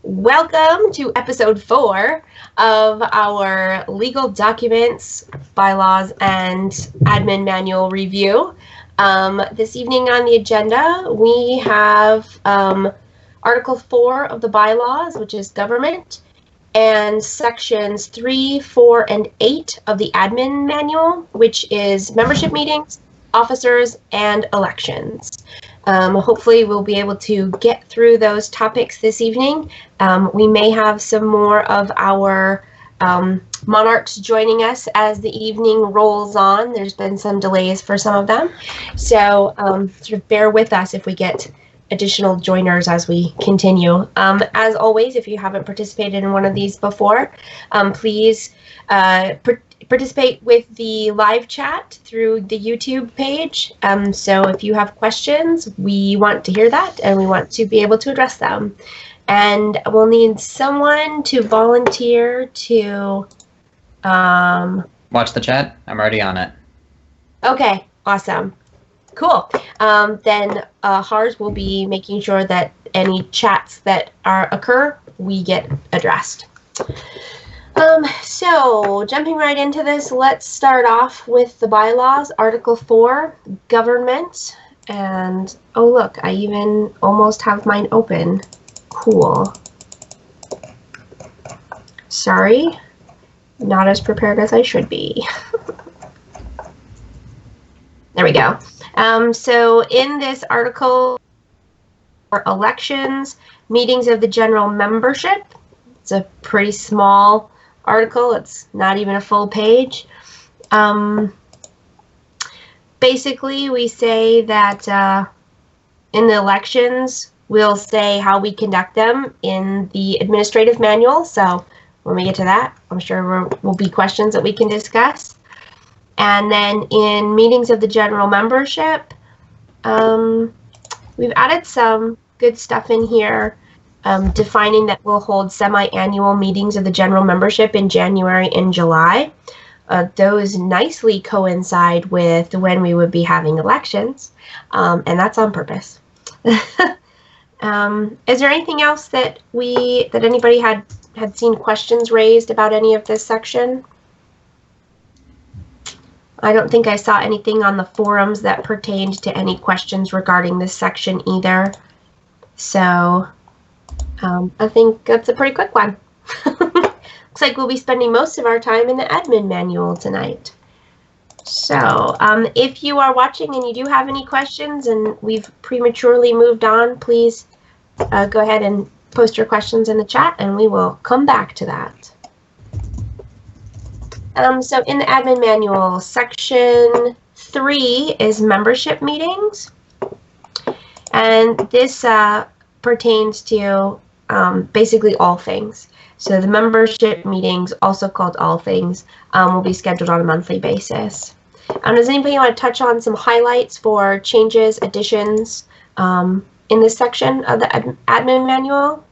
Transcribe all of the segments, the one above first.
Welcome to episode 4 of our legal documents, bylaws, and admin manual review. This evening on the agenda, we have Article 4 of the bylaws, which is government, and sections 3, 4, and 8 of the admin manual, which is membership meetings, officers, and elections. Hopefully we'll be able to get through those topics this evening. We may have some more of our monarchs joining us as the evening rolls on. There's been some delays for some of them. So sort of bear with us if we get additional joiners as we continue. As always, if you haven't participated in one of these before, please participate with the live chat through the YouTube page. So if you have questions, we want to hear that and we want to be able to address them. And we'll need someone to volunteer to watch the chat. I'm already on it. Okay, awesome. Cool. Then Hars will be making sure that any chats that occur, we get addressed. So jumping right into this, let's start off with the bylaws, Article 4, government. And oh look, I even almost have mine open. Cool. Sorry, not as prepared as I should be. There we go. So in this article, for elections, meetings of the general membership, it's a pretty small article. It's not even a full page. Basically, we say that in the elections, we'll say how we conduct them in the administrative manual. So when we get to that, I'm sure there will be questions that we can discuss. And then in meetings of the general membership, we've added some good stuff in here, defining that we'll hold semi-annual meetings of the general membership in January and July. Those nicely coincide with when we would be having elections, and that's on purpose. Is there anything else that anybody had seen questions raised about any of this section? I don't think I saw anything on the forums that pertained to any questions regarding this section either. So I think that's a pretty quick one. Looks like we'll be spending most of our time in the admin manual tonight. So if you are watching and you do have any questions and we've prematurely moved on, please go ahead and post your questions in the chat and we will come back to that. So in the admin manual, section 3 is membership meetings. And this pertains to basically all things. So the membership meetings, also called all things, will be scheduled on a monthly basis. Does anybody want to touch on some highlights for changes, additions in this section of the admin manual?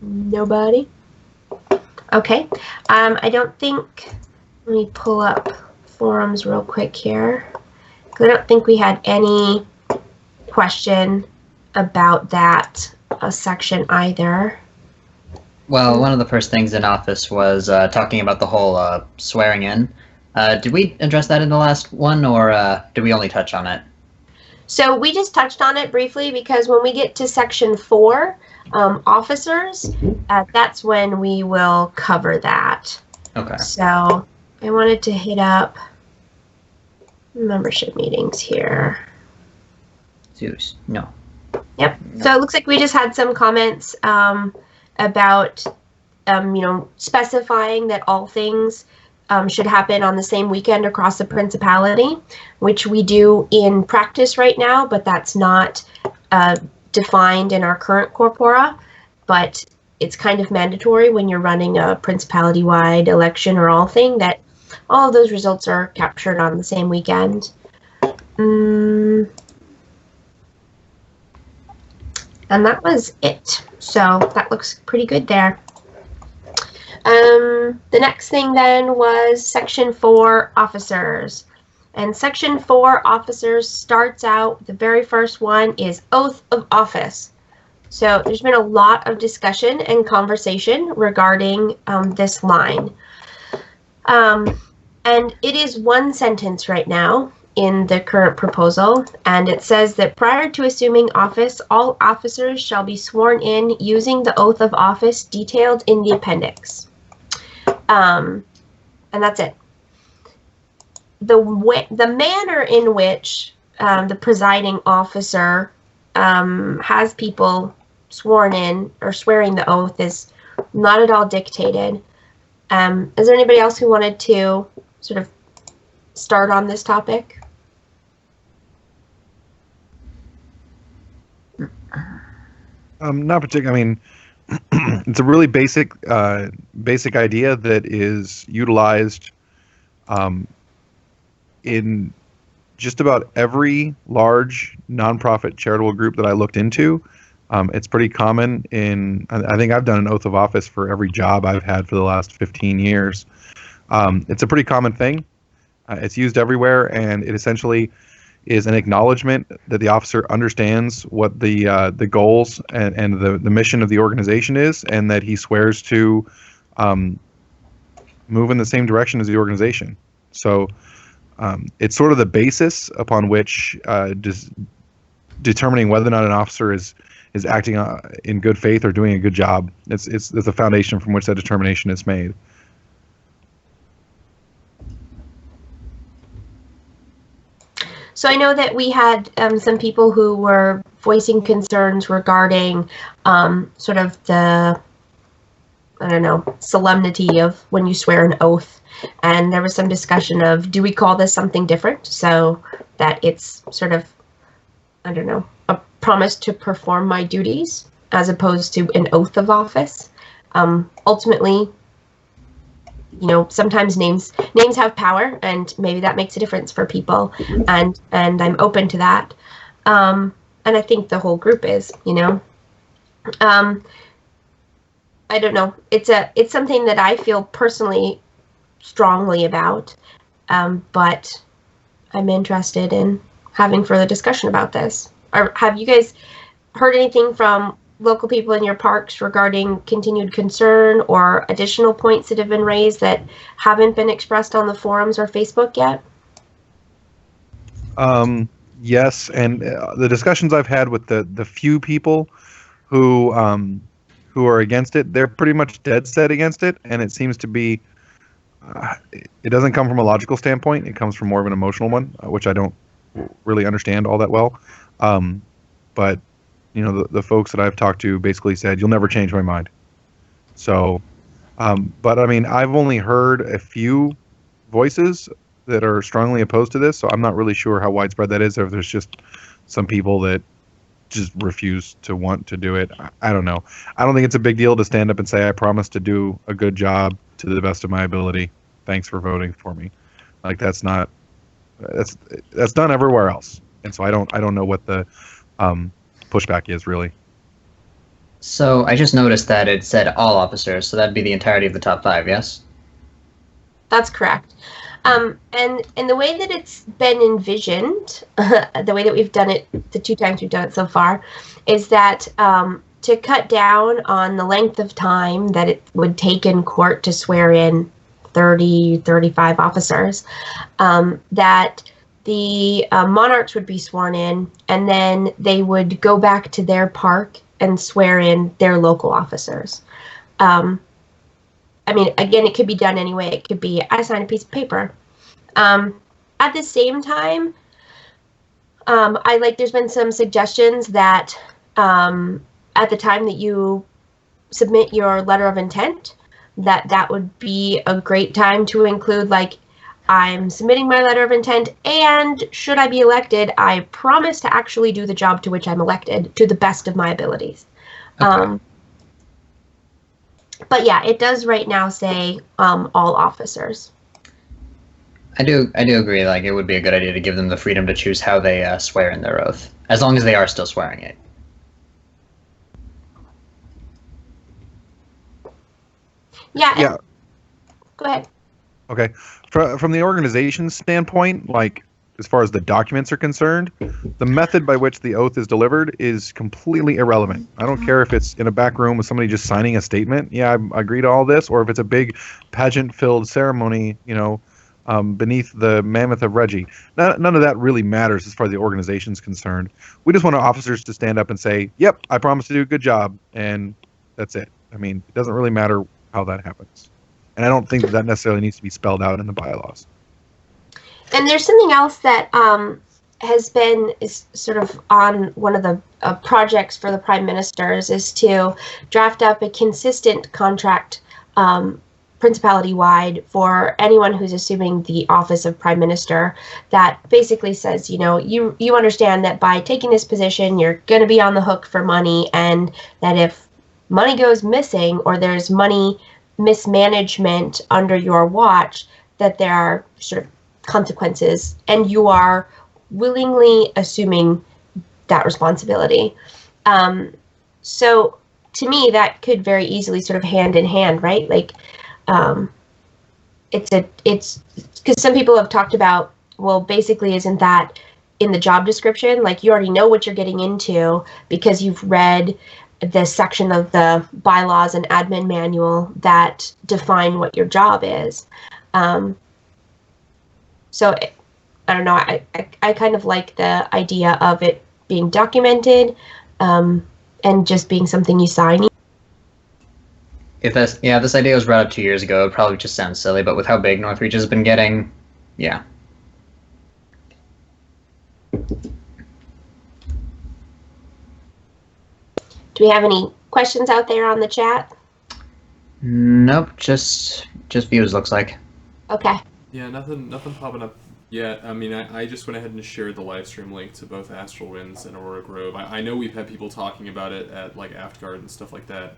Nobody? Okay. I don't think, let me pull up forums real quick here. I don't think we had any question about that section either. Well, one of the first things in office was talking about the whole swearing in. Did we address that in the last one, or did we only touch on it? So we just touched on it briefly because when we get to section 4, officers, that's when we will cover that. Okay. So I wanted to hit up membership meetings here. Zeus, no. Yep. No. So it looks like we just had some comments about, specifying that all things should happen on the same weekend across the principality, which we do in practice right now, but that's not defined in our current corpora, but it's kind of mandatory when you're running a principality-wide election or all thing that all of those results are captured on the same weekend. And that was it. So that looks pretty good there. The next thing then was section 4, officers. And Section 4, officers, starts out, the very first one is oath of office. So there's been a lot of discussion and conversation regarding this line. And it is one sentence right now in the current proposal, and it says that prior to assuming office, all officers shall be sworn in using the oath of office detailed in the appendix. And that's it. The manner in which the presiding officer has people sworn in or swearing the oath is not at all dictated. Is there anybody else who wanted to sort of start on this topic? Not particularly. I mean, it's a really basic idea that is utilized in just about every large nonprofit charitable group that I looked into. It's pretty common I think I've done an oath of office for every job I've had for the last 15 years. It's a pretty common thing. It's used everywhere, and it essentially is an acknowledgement that the officer understands what the goals and the mission of the organization is, and that he swears to move in the same direction as the organization. So it's sort of the basis upon which determining whether or not an officer is acting in good faith or doing a good job. It's the foundation from which that determination is made. So I know that we had some people who were voicing concerns regarding sort of the, I don't know, solemnity of when you swear an oath. And there was some discussion of, do we call this something different so that it's sort of, I don't know, a promise to perform my duties as opposed to an oath of office. Ultimately, you know, sometimes names have power, and maybe that makes a difference for people, and I'm open to that. And I think the whole group is, you know. I don't know. It's something that I feel personally strongly about, but I'm interested in having further discussion about this. Have you guys heard anything from local people in your parks regarding continued concern or additional points that have been raised that haven't been expressed on the forums or Facebook yet? Yes, and the discussions I've had with the few people who are against it, they're pretty much dead set against it, and it seems to be it doesn't come from a logical standpoint. It comes from more of an emotional one, which I don't really understand all that well. But you know, the folks that I've talked to basically said, you'll never change my mind. So, but I mean, I've only heard a few voices that are strongly opposed to this, so I'm not really sure how widespread that is, or if there's just some people that just refuse to want to do it. I don't know. I don't think it's a big deal to stand up and say, I promise to do a good job to the best of my ability. Thanks for voting for me. Like, that's done everywhere else. And so I don't know what the pushback is, really. So I just noticed that it said all officers, so that'd be the entirety of the top 5, yes? That's correct. And the way that it's been envisioned, the way that we've done it, the 2 times we've done it so far, is that to cut down on the length of time that it would take in court to swear in 30, 35 officers, that the monarchs would be sworn in, and then they would go back to their park and swear in their local officers. I mean, again, it could be done anyway. It could be, I sign a piece of paper. At the same time, there's been some suggestions that at the time that you submit your letter of intent, that would be a great time to include, like, I'm submitting my letter of intent, and should I be elected, I promise to actually do the job to which I'm elected to the best of my abilities. Okay. But yeah, it does right now say all officers. I do agree. Like, it would be a good idea to give them the freedom to choose how they swear in their oath, as long as they are still swearing it. Yeah. Go ahead. Okay. From the organization's standpoint, like, as far as the documents are concerned, the method by which the oath is delivered is completely irrelevant. I don't care if it's in a back room with somebody just signing a statement. Yeah, I agree to all this, or if it's a big pageant-filled ceremony, beneath the mammoth of Reggie. None of that really matters as far as the organization's concerned. We just want our officers to stand up and say, "Yep, I promise to do a good job," and that's it. I mean, it doesn't really matter how that happens, and I don't think that necessarily needs to be spelled out in the bylaws. And there's something else that is sort of on one of the projects for the prime ministers is to draft up a consistent contract principality-wide for anyone who's assuming the office of prime minister that basically says, you understand that by taking this position, you're going to be on the hook for money, and that if money goes missing or there's money mismanagement under your watch, that there are sort of consequences, and you are willingly assuming that responsibility. So to me, that could very easily sort of hand in hand, right? Like, it's because some people have talked about, well, basically, isn't that in the job description? Like, you already know what you're getting into because you've read the section of the bylaws and admin manual that define what your job is. So I don't know. I kind of like the idea of it being documented and just being something you sign. If this idea was brought up 2 years ago, it probably just sounds silly, but with how big Northreach has been getting, yeah. Do we have any questions out there on the chat? Nope, just views, looks like. Okay. Yeah, nothing popping up yet. I mean, I just went ahead and shared the live stream link to both Astral Winds and Aurora Grove. I know we've had people talking about it at like Aftguard and stuff like that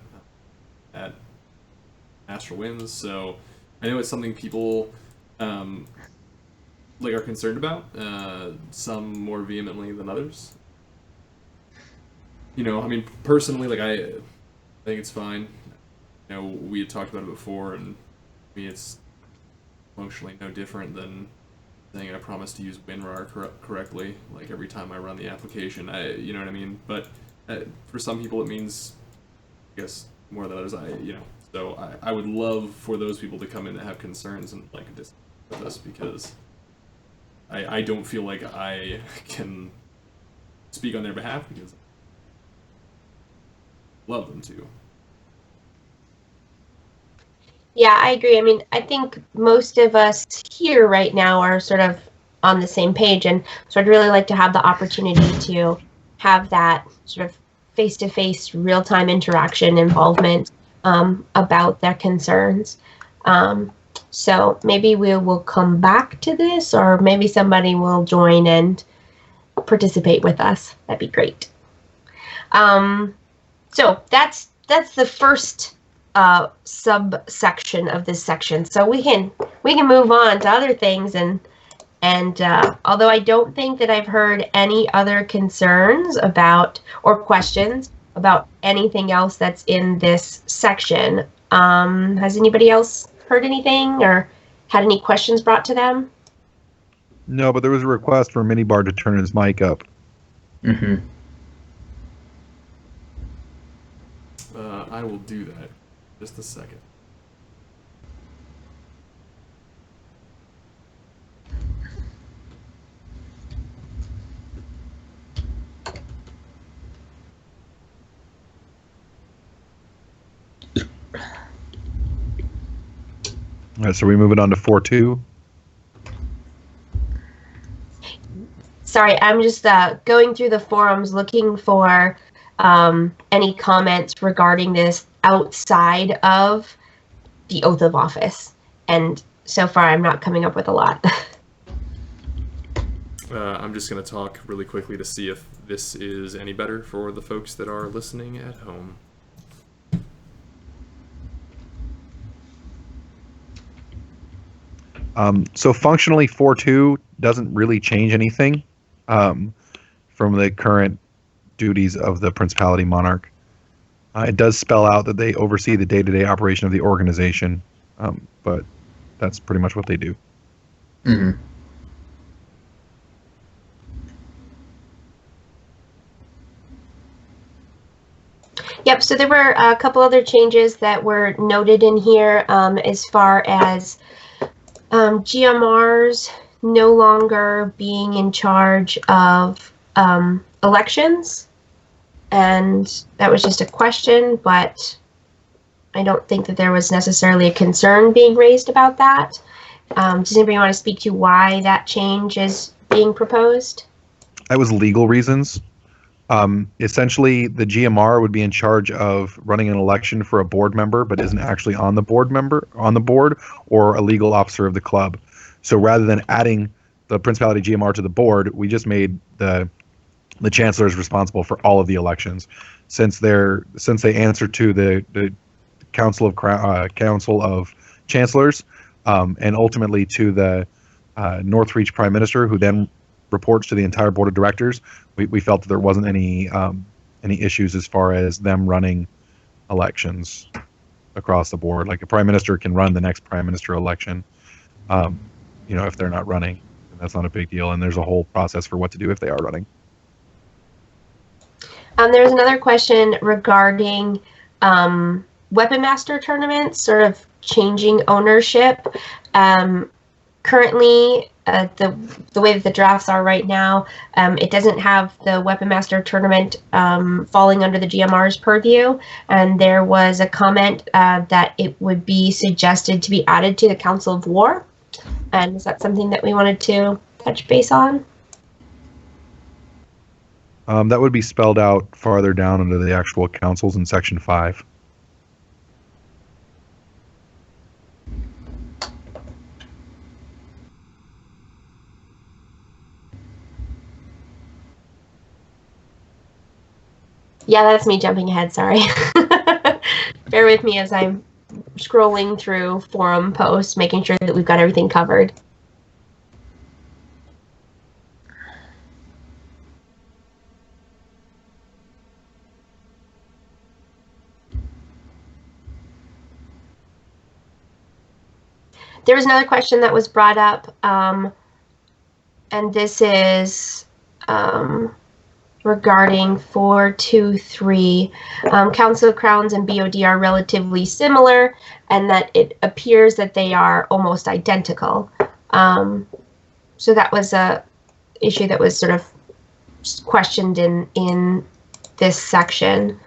at Astral Winds, so I know it's something people are concerned about, some more vehemently than others. I mean, personally, I think it's fine. We had talked about it before, and I mean, it's functionally no different than saying I promise to use WinRAR correctly, like every time I run the application. You know what I mean? But for some people, it means, I guess, more than others. So I would love for those people to come in that have concerns and disagree with us, because I don't feel like I can speak on their behalf, because I love them to. Yeah, I agree. I mean, I think most of us here right now are sort of on the same page, and so I'd really like to have the opportunity to have that sort of face-to-face, real-time interaction, involvement about their concerns. So maybe we will come back to this, or maybe somebody will join and participate with us. That'd be great. So that's the first subsection of this section. So we can move on to other things, and although I don't think that I've heard any other concerns about or questions about anything else that's in this section, has anybody else heard anything or had any questions brought to them? No, but there was a request for Minibar to turn his mic up. Mm-hmm. I will do that. Just a second. All right, so we moving on to 4.2. Sorry, I'm just going through the forums looking for any comments regarding this outside of the oath of office, and so far I'm not coming up with a lot. I'm just going to talk really quickly to see if this is any better for the folks that are listening at home. So functionally, 4.2 doesn't really change anything from the current duties of the Principality Monarch. It does spell out that they oversee the day-to-day operation of the organization, but that's pretty much what they do. Mm-hmm. Yep, so there were a couple other changes that were noted in here as far as GMRs no longer being in charge of elections. And that was just a question, but I don't think that there was necessarily a concern being raised about that. Does anybody want to speak to why that change is being proposed? That was legal reasons. Essentially, the GMR would be in charge of running an election for a board member, but isn't actually on the board or a legal officer of the club. So rather than adding the Principality GMR to the board, we just made the chancellors responsible for all of the elections, since they answer to the Council of Chancellors, and ultimately to the Northreach Prime Minister, who then reports to the entire board of directors. We felt that there wasn't any issues as far as them running elections across the board. Like a prime minister can run the next prime minister election, if they're not running. That's not a big deal, and there's a whole process for what to do if they are running. There's another question regarding Weapon Master tournaments, sort of changing ownership. Currently, the way that the drafts are right now, it doesn't have the Weapon Master tournament falling under the GMR's purview, and there was a comment that it would be suggested to be added to the Council of War. And is that something that we wanted to touch base on? That would be spelled out farther down under the actual councils in Section 5. Yeah, that's me jumping ahead, sorry. Bear with me as I'm scrolling through forum posts, making sure that we've got everything covered. There was another question that was brought up, and this is regarding 423. Council of Crowns and BOD are relatively similar, and that it appears that they are almost identical. So that was a issue that was sort of questioned in this section,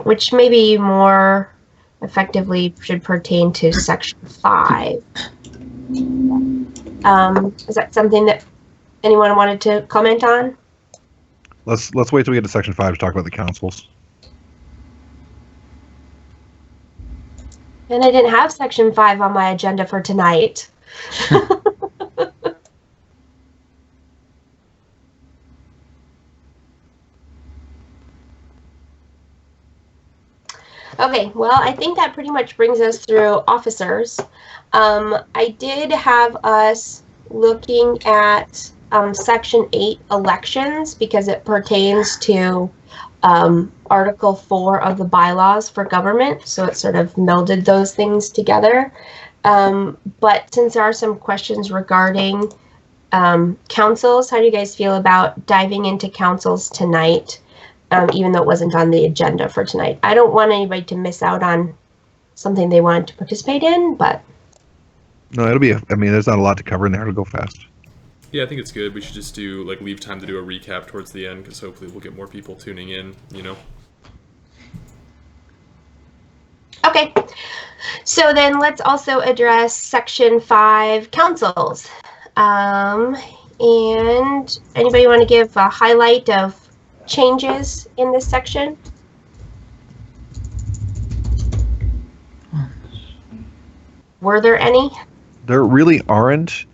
which maybe more effectively should pertain to Section 5. Is that something that anyone wanted to comment on? Let's wait till we get to Section 5 to talk about the councils. And I didn't have Section 5 on my agenda for tonight. Okay, well, I think that pretty much brings us through officers. I did have us looking at Section 8 elections because it pertains to Article 4 of the bylaws for government, so it sort of melded those things together. But since there are some questions regarding councils, how do you guys feel about diving into councils tonight, even though it wasn't on the agenda for tonight? I don't want anybody to miss out on something they wanted to participate in, but... No, it'll be, there's not a lot to cover in there. It'll go fast. Yeah, I think it's good. We should just do, leave time to do a recap towards the end, because hopefully we'll get more people tuning in, Okay, so then let's also address Section 5 councils. And anybody want to give a highlight of changes in this section? Were there any? There really aren't.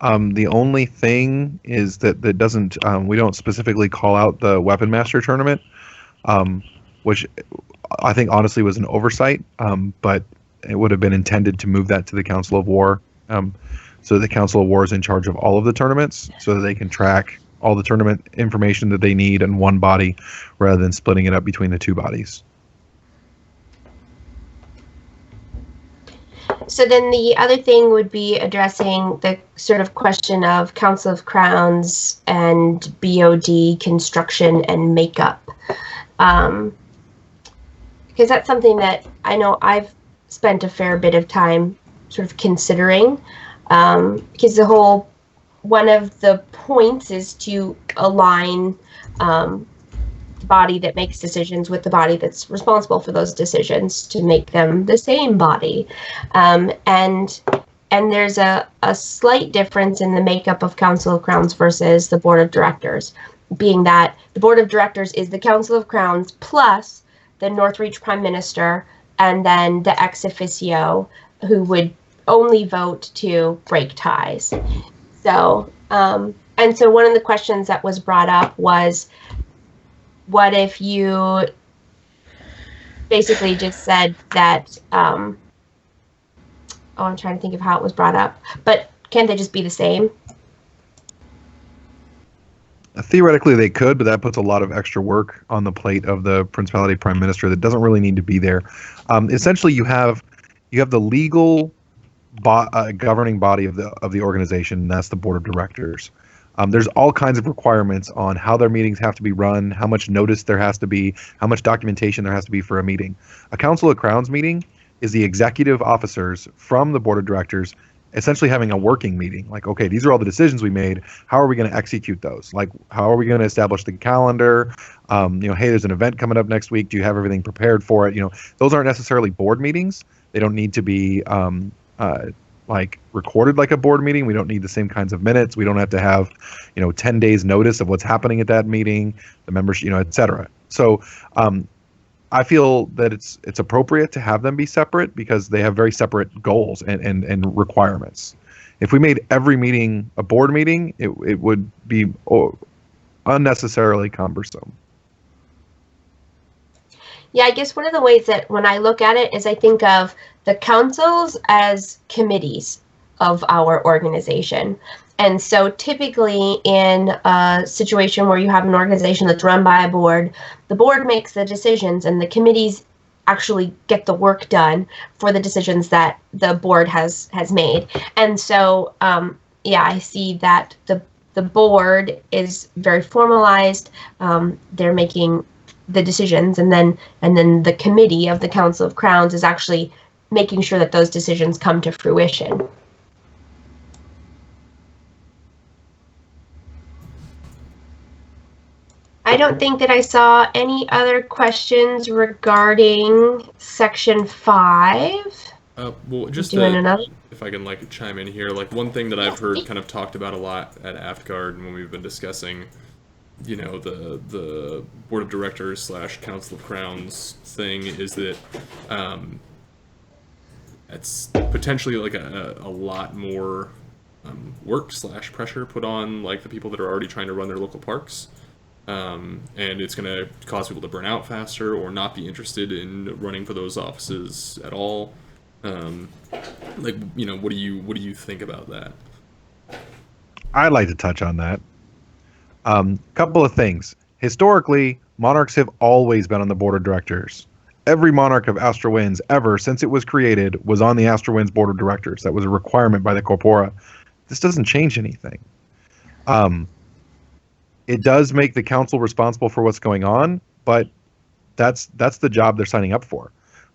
The only thing is that doesn't we don't specifically call out the Weapon Master tournament, which I think honestly was an oversight, but it would have been intended to move that to the Council of War. So the Council of War is in charge of all of the tournaments, so that they can track all the tournament information that they need in one body, rather than splitting it up between the two bodies. So then the other thing would be addressing the sort of question of Council of Crowns and BOD construction and makeup. because that's something that I know I've spent a fair bit of time sort of considering, because one of the points is to align the body that makes decisions with the body that's responsible for those decisions to make them the same body. And there's a slight difference in the makeup of Council of Crowns versus the Board of Directors, being that the Board of Directors is the Council of Crowns plus the Northreach Prime Minister and then the ex officio who would only vote to break ties. So, and so one of the questions that was brought up was, what if you basically just said that, I'm trying to think of how it was brought up, but can't they just be the same? Theoretically, they could, but that puts a lot of extra work on the plate of the Principality Prime Minister that doesn't really need to be there. Essentially, you have the legal governing body of the organization, and that's the Board of Directors. There's all kinds of requirements on how their meetings have to be run, how much notice there has to be, how much documentation there has to be for a meeting. A Council of Crowns meeting is the executive officers from the Board of Directors essentially having a working meeting. Like, okay, these are all the decisions we made. How are we going to execute those? Like, how are we going to establish the calendar? Hey, there's an event coming up next week. Do you have everything prepared for it? Those aren't necessarily board meetings. They don't need to be like recorded like a board meeting. We don't need the same kinds of minutes. We don't have to have 10 days notice of what's happening at that meeting, the members, et cetera. So I feel that it's appropriate to have them be separate because they have very separate goals and requirements. If we made every meeting a board meeting, it would be unnecessarily cumbersome. Yeah, I guess one of the ways that when I look at it is I think of the councils as committees of our organization. And so typically in a situation where you have an organization that's run by a board, the board makes the decisions and the committees actually get the work done for the decisions that the board has made. And so, I see that the board is very formalized. They're making the decisions, and then the committee of the Council of Crowns is actually making sure that those decisions come to fruition. I don't think that I saw any other questions regarding Section 5. Well, just if I can chime in here, one thing that I've heard kind of talked about a lot at AFTGuard when we've been discussing, the Board of Directors / Council of Crowns thing is that it's potentially a lot more work / pressure put on the people that are already trying to run their local parks. And it's going to cause people to burn out faster or not be interested in running for those offices at all. What do you think about that? I'd like to touch on that. Couple of things. Historically, monarchs have always been on the Board of Directors. Every monarch of Astro Winds ever since it was created was on the Astro Winds Board of Directors. That was a requirement by the Corpora. This doesn't change anything. It does make the council responsible for what's going on, but that's the job they're signing up for.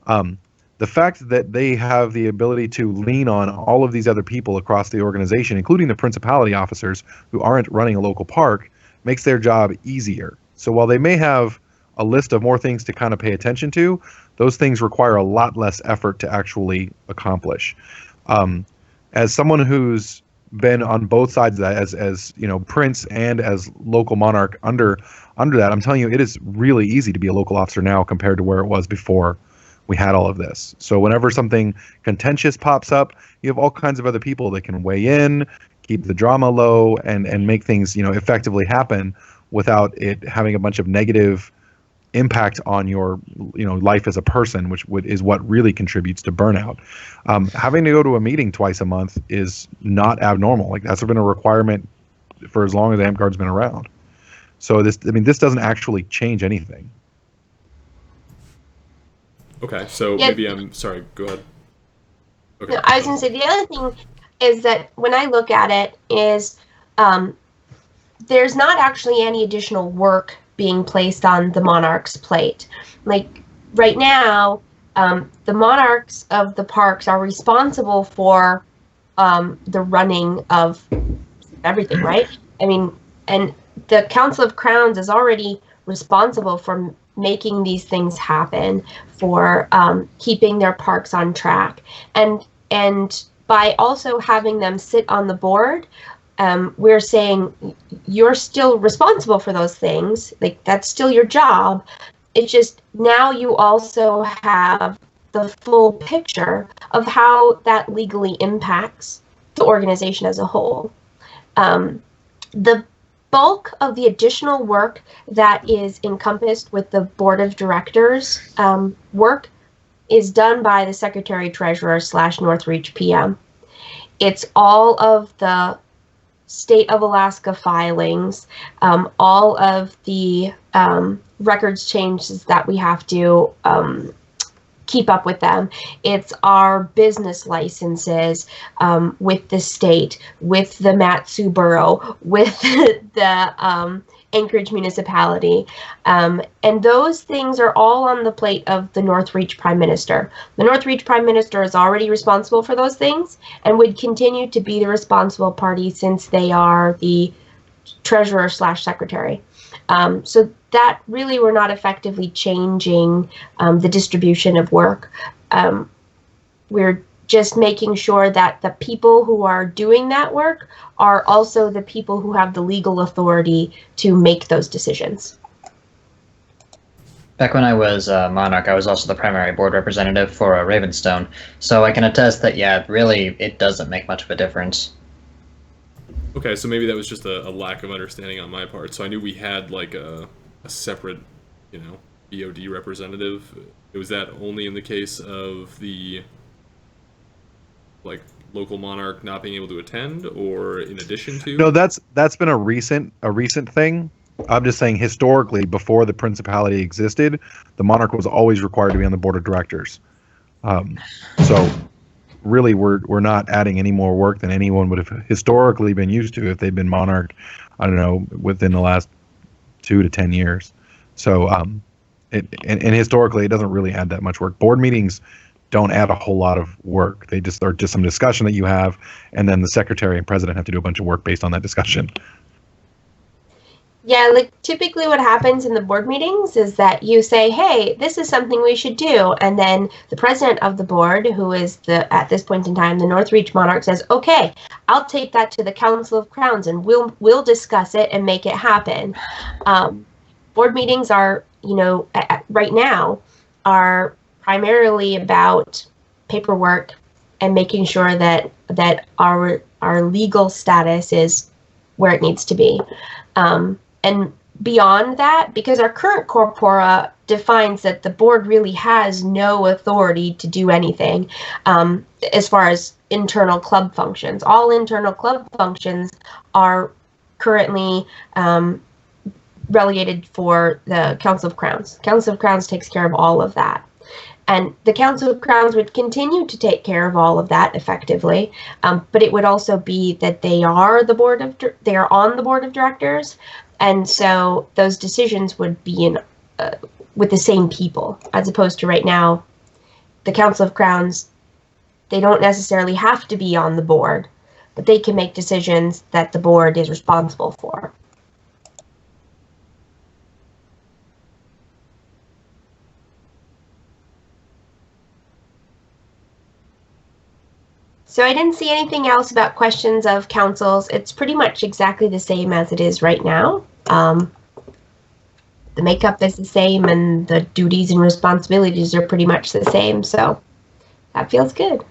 The fact that they have the ability to lean on all of these other people across the organization, including the principality officers who aren't running a local park, makes their job easier. So while they may have a list of more things to kind of pay attention to, those things require a lot less effort to actually accomplish. As someone who's been on both sides of that as prince and as local monarch under that, I'm telling you, it is really easy to be a local officer now compared to where it was before we had all of this. So whenever something contentious pops up, you have all kinds of other people that can weigh in, keep the drama low, and make things effectively happen without it having a bunch of negative impact on your life as a person, which is what really contributes to burnout. Having to go to a meeting twice a month is not abnormal. That's been a requirement for as long as AmpGuard's been around. So this doesn't actually change anything. Okay, so yeah. Maybe I'm sorry. Go ahead. Okay. No, I was going to say the other thing is that when I look at it is there's not actually any additional work being placed on the monarch's plate. right now, the monarchs of the parks are responsible for the running of everything, right? I mean, and the Council of Crowns is already responsible for making these things happen, for keeping their parks on track, and by also having them sit on the board, we're saying you're still responsible for those things. Like, that's still your job. It's just now you also have the full picture of how that legally impacts the organization as a whole. The bulk of the additional work that is encompassed with the board of directors work is done by the secretary treasurer / Northreach PM. It's all of the state of Alaska filings, all of the records changes that we have to keep up with them. It's our business licenses with the state, with the Matsu Borough, with the Anchorage municipality. And those things are all on the plate of the Northreach Prime Minister. The Northreach Prime Minister is already responsible for those things and would continue to be the responsible party since they are the treasurer / secretary. So that really, we're not effectively changing the distribution of work. We're just making sure that the people who are doing that work are also the people who have the legal authority to make those decisions. Back when I was Monarch, I was also the primary board representative for Ravenstone, so I can attest that, yeah, really, it doesn't make much of a difference. Okay, so maybe that was just a lack of understanding on my part. So I knew we had like a separate, BOD representative. Was that only in the case of the local monarch not being able to attend, or in addition to? No, that's been a recent thing. I'm just saying, historically, before the principality existed, the monarch was always required to be on the board of directors. So really, we're not adding any more work than anyone would have historically been used to if they'd been monarch, I don't know, within the last 2 to 10 years. So and historically, it doesn't really add that much work. Board meetings don't add a whole lot of work. They just are just some discussion that you have, and then the secretary and president have to do a bunch of work based on that discussion. Yeah, like typically what happens in the board meetings is that you say, hey, this is something we should do. And then the president of the board, who is at this point in time, the Northreach monarch, says, okay, I'll take that to the Council of Crowns and we'll discuss it and make it happen. Board meetings are, right now are primarily about paperwork and making sure that our legal status is where it needs to be. And beyond that, because our current corpora defines that the board really has no authority to do anything as far as internal club functions. All internal club functions are currently relegated for the Council of Crowns. Council of Crowns takes care of all of that. And the Council of Crowns would continue to take care of all of that effectively, but it would also be that they are on the board of directors, and so those decisions would be with the same people, as opposed to right now, the Council of Crowns, they don't necessarily have to be on the board, but they can make decisions that the board is responsible for. So I didn't see anything else about questions of councils. It's pretty much exactly the same as it is right now. The makeup is the same and the duties and responsibilities are pretty much the same, so that feels good.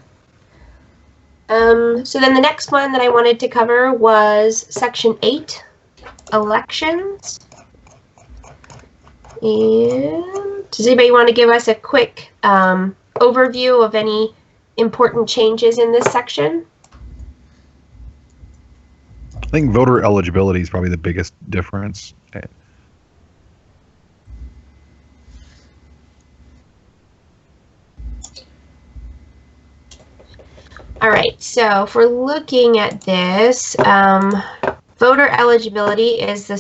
So then the next one that I wanted to cover was Section 8, elections. And does anybody want to give us a quick overview of any important changes in this section? I think voter eligibility is probably the biggest difference. All right, so if we're looking at this, voter eligibility is the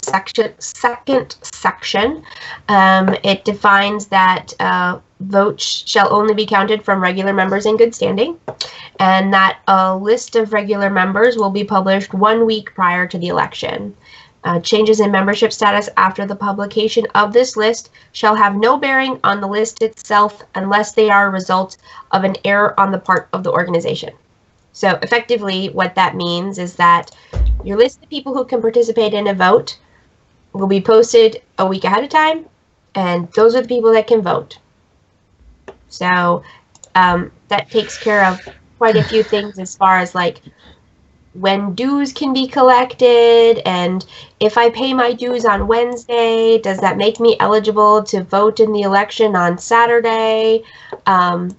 second section. It defines that votes shall only be counted from regular members in good standing, and that a list of regular members will be published 1 week prior to the election. Changes in membership status after the publication of this list shall have no bearing on the list itself unless they are a result of an error on the part of the organization. So effectively, what that means is that your list of people who can participate in a vote will be posted a week ahead of time, and those are the people that can vote. So that takes care of quite a few things as far as like when dues can be collected, and if I pay my dues on Wednesday, does that make me eligible to vote in the election on Saturday?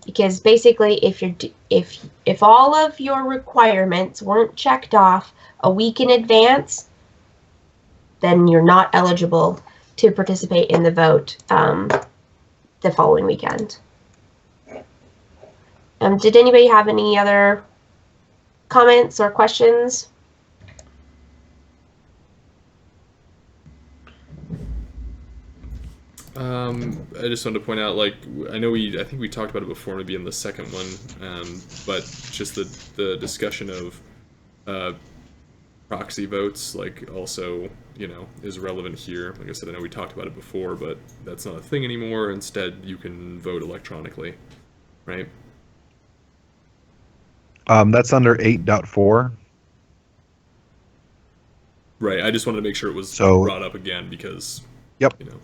Because basically, if all of your requirements weren't checked off a week in advance, then you're not eligible to participate in the vote the following weekend. Did anybody have any other comments or questions? I just wanted to point out, like, I think we talked about it before, maybe in the second one, but just the discussion of proxy votes, like, also, you know, is relevant here. Like I said, I know we talked about it before, but that's not a thing anymore. Instead, you can vote electronically, right? That's under 8.4. Right. I just wanted to make sure it was brought up again because, yep. You know.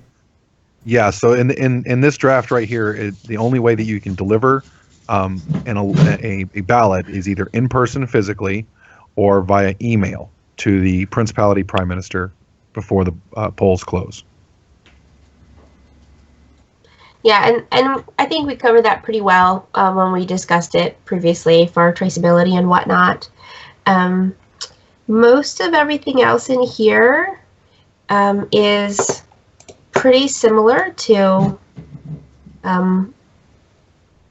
Yeah. So in this draft right here, the only way that you can deliver a ballot is either in person physically or via email to the Principality Prime Minister before the polls close. Yeah, and I think we covered that pretty well when we discussed it previously for traceability and whatnot. Most of everything else in here is pretty similar to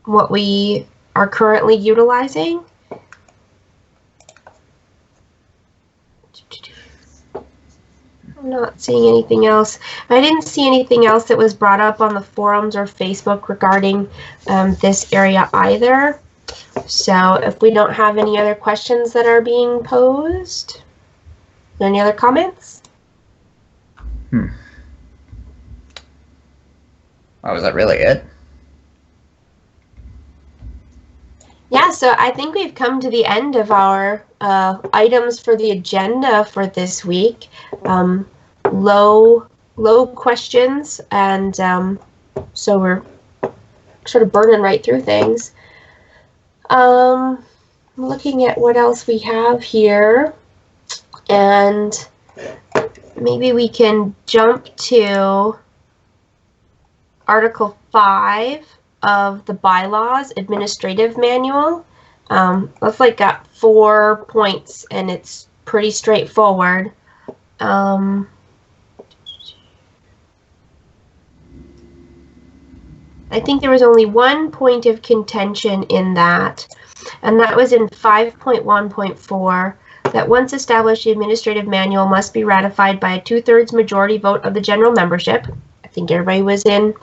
what we are currently utilizing. I'm not seeing anything else. I didn't see anything else that was brought up on the forums or Facebook regarding this area either. So if we don't have any other questions that are being posed, any other comments? Oh, was that really it? Yeah, so I think we've come to the end of our items for the agenda for this week. Low questions, and so we're sort of burning right through things. Looking at what else we have here, and maybe we can jump to Article 5 of the Bylaws Administrative Manual. That's like got 4 points, and it's pretty straightforward. I think there was only one point of contention in that, and that was in 5.1.4, that once established, the administrative manual must be ratified by a 2/3 majority vote of the general membership. I think everybody was in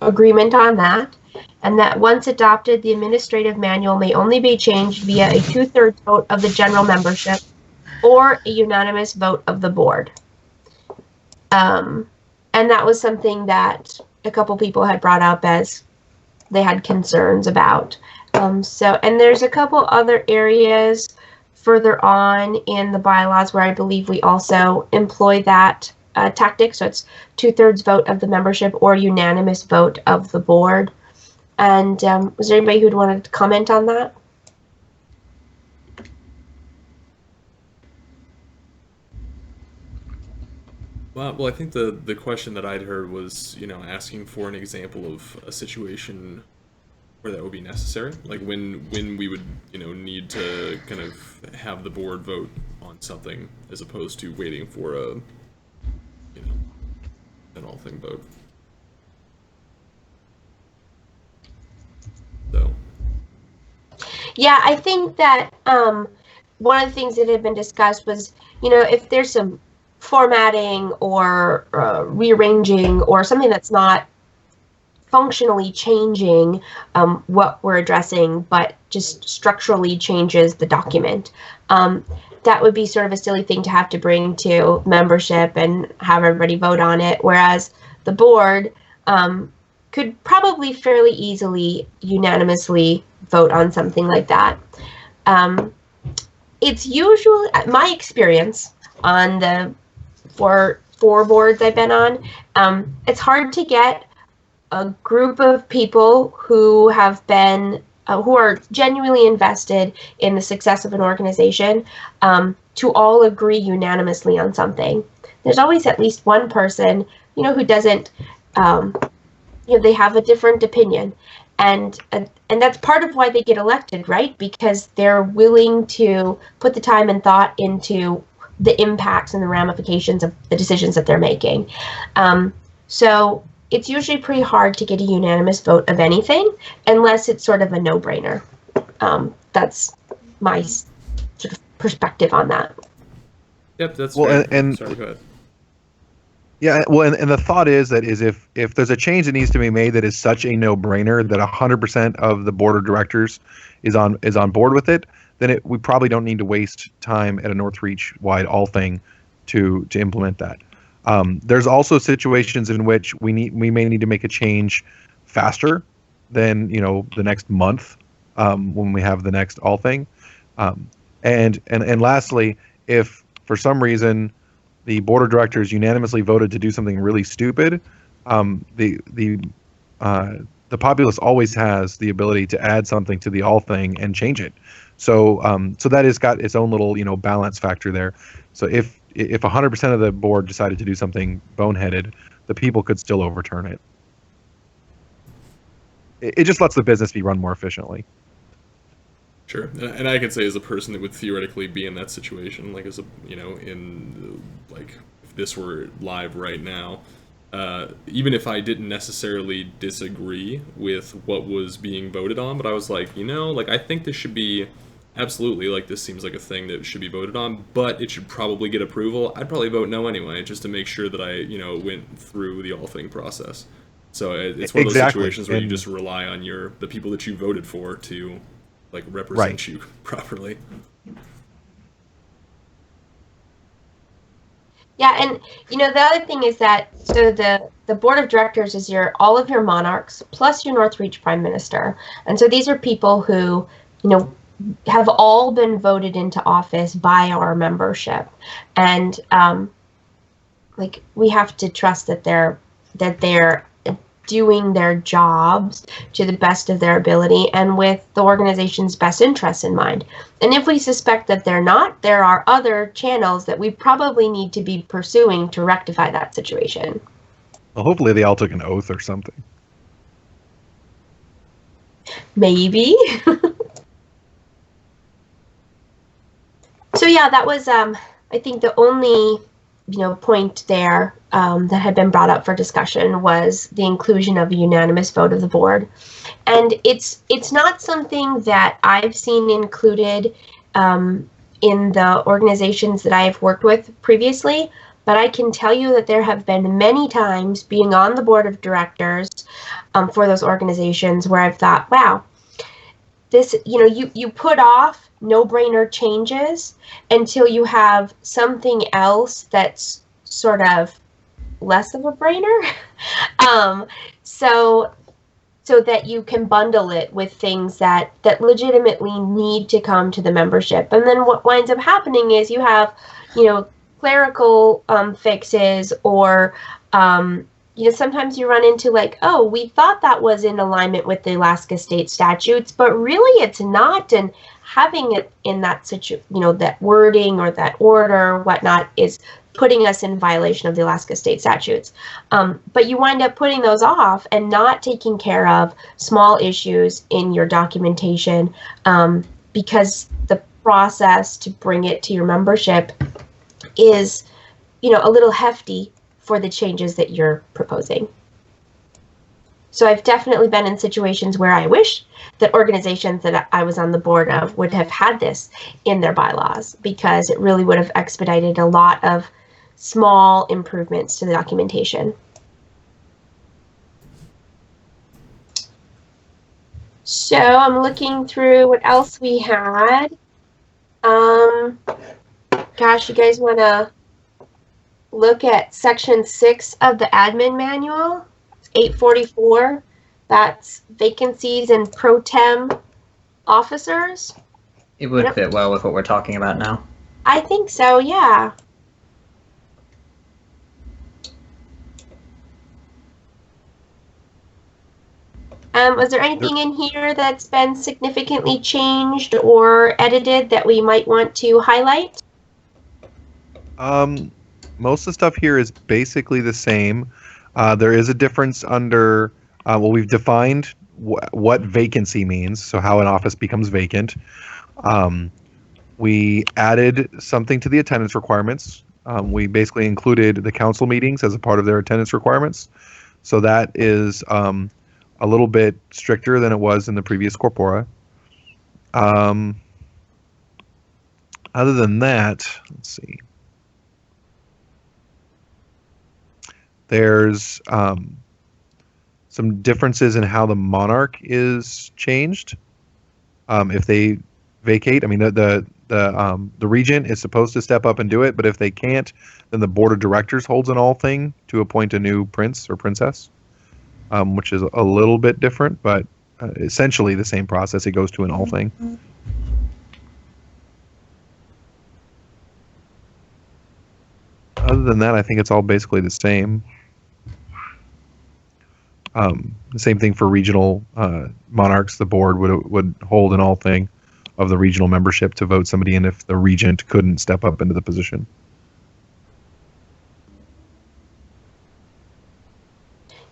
agreement on that. And that once adopted, the administrative manual may only be changed via a 2/3 vote of the general membership or a unanimous vote of the board. And that was something that a couple people had brought up as they had concerns about. And there's a couple other areas further on in the bylaws where I believe we also employ that tactic. So it's 2/3 vote of the membership or unanimous vote of the board. And was there anybody who'd wanted to comment on that? Well, I think the question that I'd heard was, you know, asking for an example of a situation where that would be necessary, like when we would, you know, need to kind of have the board vote on something as opposed to waiting for a, you know, an all thing vote. So. Yeah, I think that one of the things that had been discussed was, you know, if there's some formatting or rearranging or something that's not functionally changing what we're addressing, but just structurally changes the document. That would be sort of a silly thing to have to bring to membership and have everybody vote on it, whereas the board could probably fairly easily unanimously vote on something like that. It's usually, my experience on the four boards I've been on, it's hard to get a group of people who have been who are genuinely invested in the success of an organization to all agree unanimously on something. There's always at least one person, who doesn't, they have a different opinion, and that's part of why they get elected, right? Because they're willing to put the time and thought into the impacts and the ramifications of the decisions that they're making. So it's usually pretty hard to get a unanimous vote of anything unless it's sort of a no-brainer. That's my sort of perspective on that. Yep, that's well, fair. and Sorry, go ahead. Yeah, well, and the thought is if there's a change that needs to be made that is such a no-brainer that 100% of the board of directors is on board with it, then we probably don't need to waste time at a Northreach-wide all thing to implement that. There's also situations in which we may need to make a change faster than the next month when we have the next all thing. And lastly, if for some reason the board of directors unanimously voted to do something really stupid, the populace always has the ability to add something to the all thing and change it. So that has got its own little balance factor there. So if 100% of the board decided to do something boneheaded, the people could still overturn it. It just lets the business be run more efficiently. Sure, and I could say as a person that would theoretically be in that situation, like if this were live right now, even if I didn't necessarily disagree with what was being voted on, but I was like, I think this should be absolutely, this seems like a thing that should be voted on, but it should probably get approval. I'd probably vote no anyway, just to make sure that I, went through the all thing process. So it's one of those situations where you just rely on the people that you voted for to represent you properly. Yeah, and the other thing is that the board of directors is all of your monarchs plus your Northreach prime minister, and so these are people who have all been voted into office by our membership, and we have to trust that they're doing their jobs to the best of their ability and with the organization's best interests in mind. And if we suspect that they're not, there are other channels that we probably need to be pursuing to rectify that situation. Well, hopefully they all took an oath or something. Maybe. So yeah, that was I think the only point there that had been brought up for discussion was the inclusion of a unanimous vote of the board. And it's not something that I've seen included in the organizations that I've worked with previously, but I can tell you that there have been many times being on the board of directors for those organizations where I've thought, wow, this, you put off no-brainer changes until you have something else that's sort of less of a brainer, so that you can bundle it with things that legitimately need to come to the membership. And then what winds up happening is you have, clerical fixes, or sometimes you run into oh, we thought that was in alignment with the Alaska state statutes, but really it's not. And having it in that that wording or that order or whatnot is putting us in violation of the Alaska state statutes. But you wind up putting those off and not taking care of small issues in your documentation because the process to bring it to your membership is, a little hefty for the changes that you're proposing. So I've definitely been in situations where I wish that organizations that I was on the board of would have had this in their bylaws, because it really would have expedited a lot of small improvements to the documentation. So I'm looking through what else we had. Gosh, you guys want to look at section 6 of the admin manual? It's 844. That's vacancies and pro tem officers. It would fit well with what we're talking about now. I think so, yeah. Was there anything in here that's been significantly changed or edited that we might want to highlight? Most of the stuff here is basically the same. There is a difference under, well, we've defined what vacancy means, so how an office becomes vacant. We added something to the attendance requirements. We basically included the council meetings as a part of their attendance requirements. So that is a little bit stricter than it was in the previous corpora. Other than that, let's see. There's some differences in how the monarch is changed. If they vacate, I mean, the regent is supposed to step up and do it, but if they can't, then the board of directors holds an all thing to appoint a new prince or princess, which is a little bit different, but essentially the same process. It goes to an all thing. Other than that, I think it's all basically the same. The same thing for regional monarchs. The board would hold an all thing of the regional membership to vote somebody in if the regent couldn't step up into the position.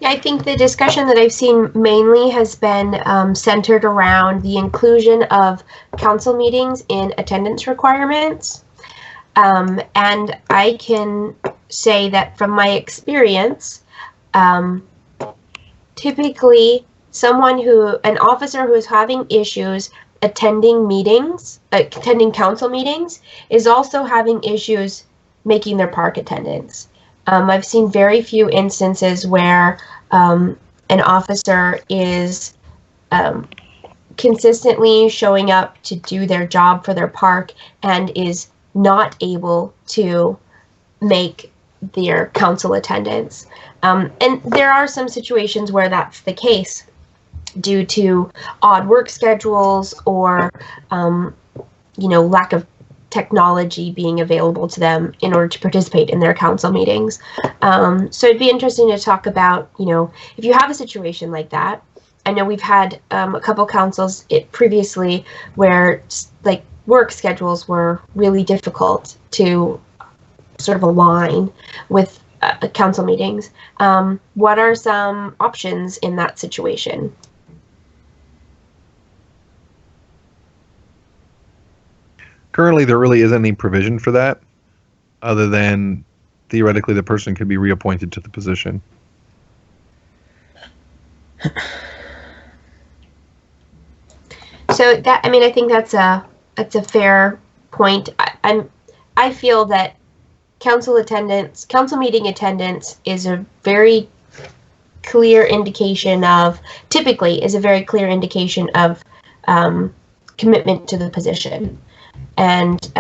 Yeah, I think the discussion that I've seen mainly has been centered around the inclusion of council meetings in attendance requirements. And I can say that from my experience, typically an officer who is having issues attending meetings, attending council meetings, is also having issues making their park attendance. I've seen very few instances where an officer is consistently showing up to do their job for their park and is not able to make their council attendance. And there are some situations where that's the case due to odd work schedules or, lack of technology being available to them in order to participate in their council meetings. So it'd be interesting to talk about, if you have a situation like that. I know we've had a couple councils previously where work schedules were really difficult to sort of align with council meetings. What are some options in that situation? Currently, there really isn't any provision for that, other than theoretically the person could be reappointed to the position. So I think that's a fair point. I feel that council meeting attendance is a very clear indication of commitment to the position. And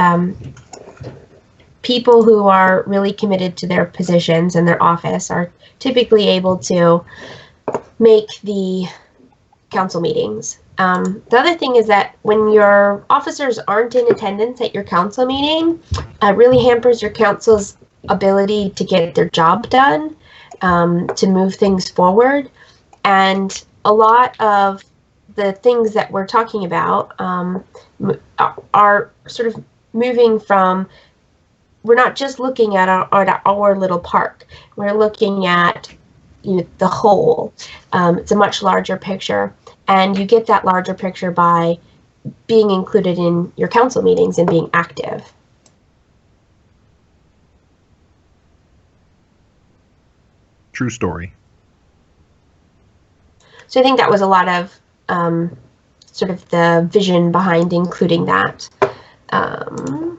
people who are really committed to their positions and their office are typically able to make the council meetings. The other thing is that when your officers aren't in attendance at your council meeting, it really hampers your council's ability to get their job done, to move things forward. And a lot of the things that we're talking about are sort of moving from, we're not just looking at our little park. We're looking at the whole. It's a much larger picture. And you get that larger picture by being included in your council meetings and being active. True story. So I think that was a lot of sort of the vision behind including that. And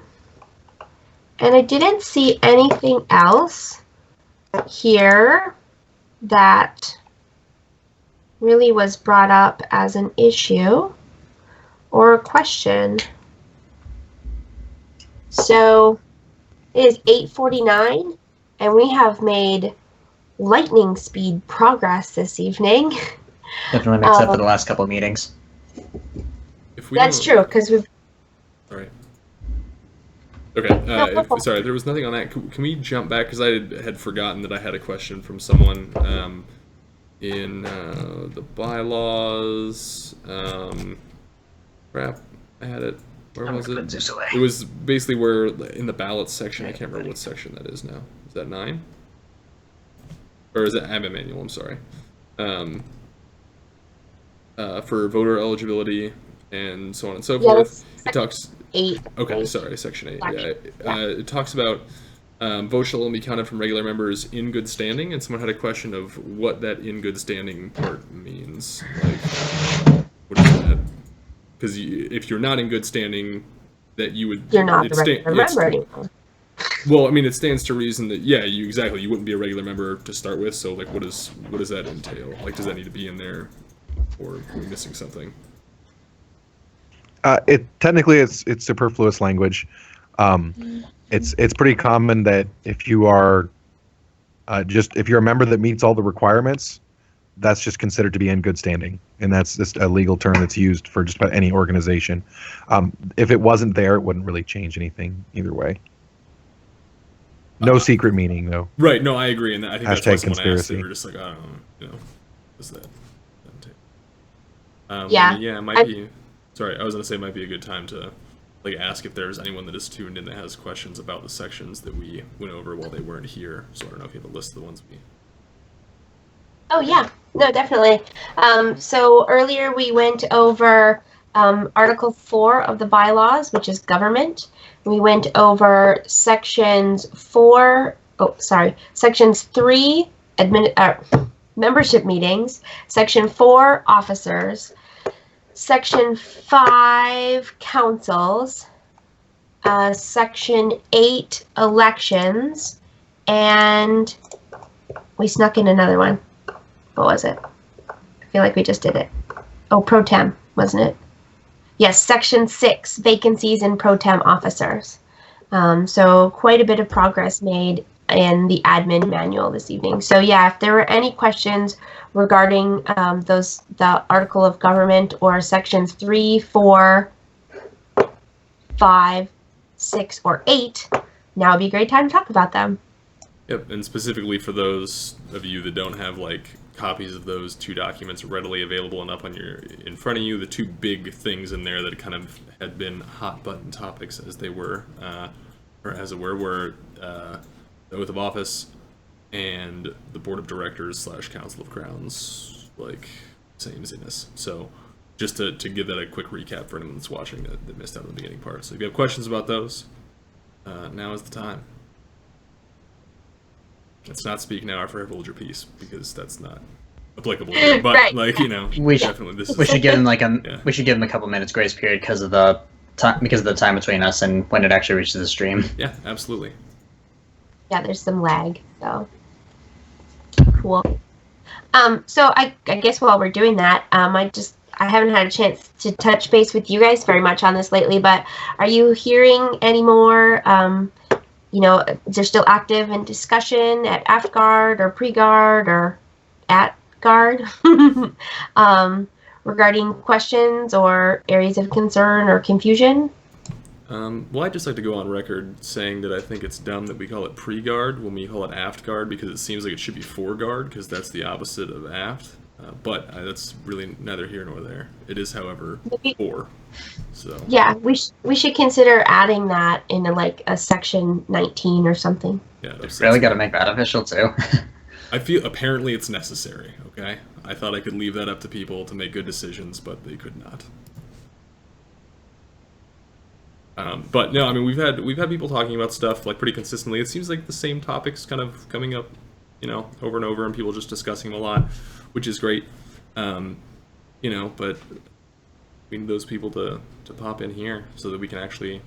I didn't see anything else here that really was brought up as an issue or a question. So it is 8:49, and we have made lightning speed progress this evening. Definitely makes up for the last couple of meetings. That's true, because we've... Sorry. Okay, sorry, there was nothing on that. Can we jump back? Because I had forgotten that I had a question from someone in the bylaws. Crap, I had it. Where was it? It was basically where, in the ballots section, I can't remember what section that is now. Is that 9? Or is it admin manual? I'm sorry. For voter eligibility and so on and so forth. It talks... 8. Okay, sorry, section 8. Yeah. It talks about votes shall only be counted from regular members in good standing, and someone had a question of what that in good standing part means. Like, what is that? Because if you're not in good standing, that you would... You're not the regular member anymore. Well, I mean, it stands to reason that, yeah, you wouldn't be a regular member to start with, so, like, what does that entail? Like, does that need to be in there, or are we missing something? Technically it's superfluous language. It's pretty common that if you are if you're a member that meets all the requirements, that's just considered to be in good standing, and that's just a legal term that's used for just about any organization. If it wasn't there, it wouldn't really change anything either way. No secret meaning, though. Right. No, I agree, and I think that's why someone conspiracy. asked. They were just like, I don't know, what's that? Yeah. Yeah, it might be. Sorry, I was gonna say it might be a good time to like ask if there's anyone that is tuned in that has questions about the sections that we went over while they weren't here. So I don't know if you have a list of the ones we... Oh yeah, no, definitely. So earlier we went over Article 4 of the bylaws, which is government. We went over sections 3, membership meetings, section 4, officers, section 5, councils, section 8, elections, and we snuck in another one. What was it? I feel like we just did it. Oh, pro tem, wasn't it? Yes, section 6, vacancies and pro tem officers. So quite a bit of progress made in the admin manual this evening. So yeah, if there were any questions regarding the article of government or sections 3, 4, 5, 6, or 8, now would be a great time to talk about them. Yep, and specifically for those of you that don't have like copies of those 2 documents readily available and up on in front of you, the 2 big things in there that kind of had been hot button topics as they were, or as it were the oath of office and the board of directors / council of crowns, like sameness. So just to give that a quick recap for anyone that's watching that missed out on the beginning part. So if you have questions about those, now is the time. Let's not speak now or forever hold your peace, because that's not applicable here. But right. like, you know, we definitely should give them we should give them a couple minutes grace period because of the time between us and when it actually reaches the stream. Yeah, absolutely. Yeah, there's some lag, so cool. So I guess while we're doing that, I haven't had a chance to touch base with you guys very much on this lately, but are you hearing any more? They're still active in discussion at AFGuard or pre-guard or at guard regarding questions or areas of concern or confusion? Well, I'd just like to go on record saying that I think it's dumb that we call it pre-guard when we call it aft guard, because it seems like it should be fore-guard, because that's the opposite of aft. But that's really neither here nor there. It is, however, fore. So yeah, we should consider adding that in a section 19 or something. Yeah, that's really got to make that official too. I feel apparently it's necessary. Okay, I thought I could leave that up to people to make good decisions, but they could not. But no, I mean we've had people talking about stuff like pretty consistently. It seems like the same topics kind of coming up, over and over, and people just discussing them a lot, which is great. But we need those people to pop in here so that we can actually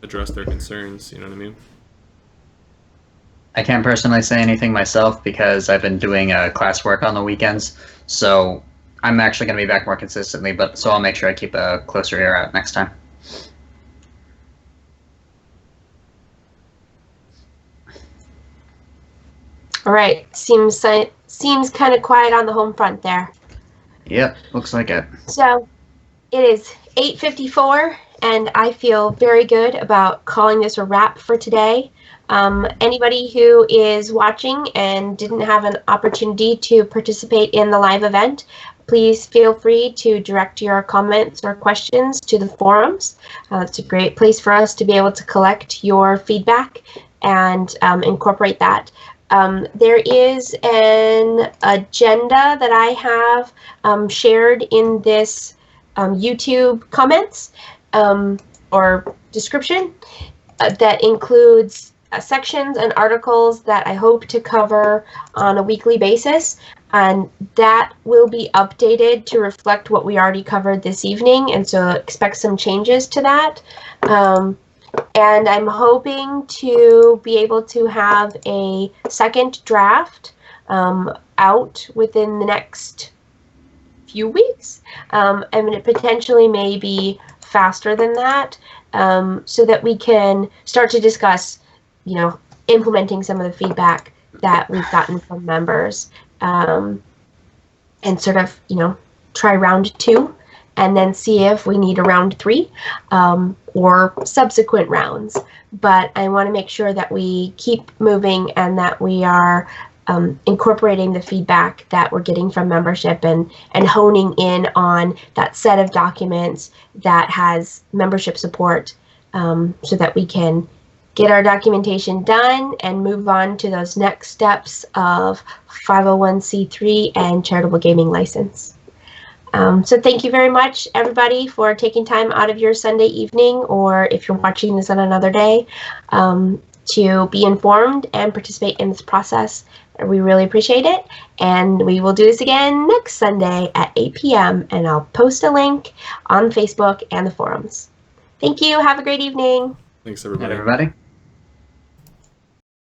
address their concerns. You know what I mean? I can't personally say anything myself because I've been doing classwork on the weekends, so I'm actually going to be back more consistently, but so I'll make sure I keep a closer ear out next time. All right. Seems kind of quiet on the home front there. Yep, looks like it. So it is 8:54, and I feel very good about calling this a wrap for today. Anybody who is watching and didn't have an opportunity to participate in the live event, please feel free to direct your comments or questions to the forums. It's a great place for us to be able to collect your feedback and incorporate that. There is an agenda that I have shared in this YouTube comments or description that includes sections and articles that I hope to cover on a weekly basis, and that will be updated to reflect what we already covered this evening, and so expect some changes to that. And I'm hoping to be able to have a second draft out within the next few weeks. And it potentially may be faster than that, so that we can start to discuss, implementing some of the feedback that we've gotten from members, and sort of, try round 2 and then see if we need a round 3 or subsequent rounds. But I want to make sure that we keep moving and that we are incorporating the feedback that we're getting from membership and honing in on that set of documents that has membership support, so that we can get our documentation done and move on to those next steps of 501c3 and charitable gaming license. So thank you very much, everybody, for taking time out of your Sunday evening, or if you're watching this on another day, to be informed and participate in this process. We really appreciate it, and we will do this again next Sunday at 8 p.m., and I'll post a link on Facebook and the forums. Thank you. Have a great evening. Thanks, everybody. Everybody.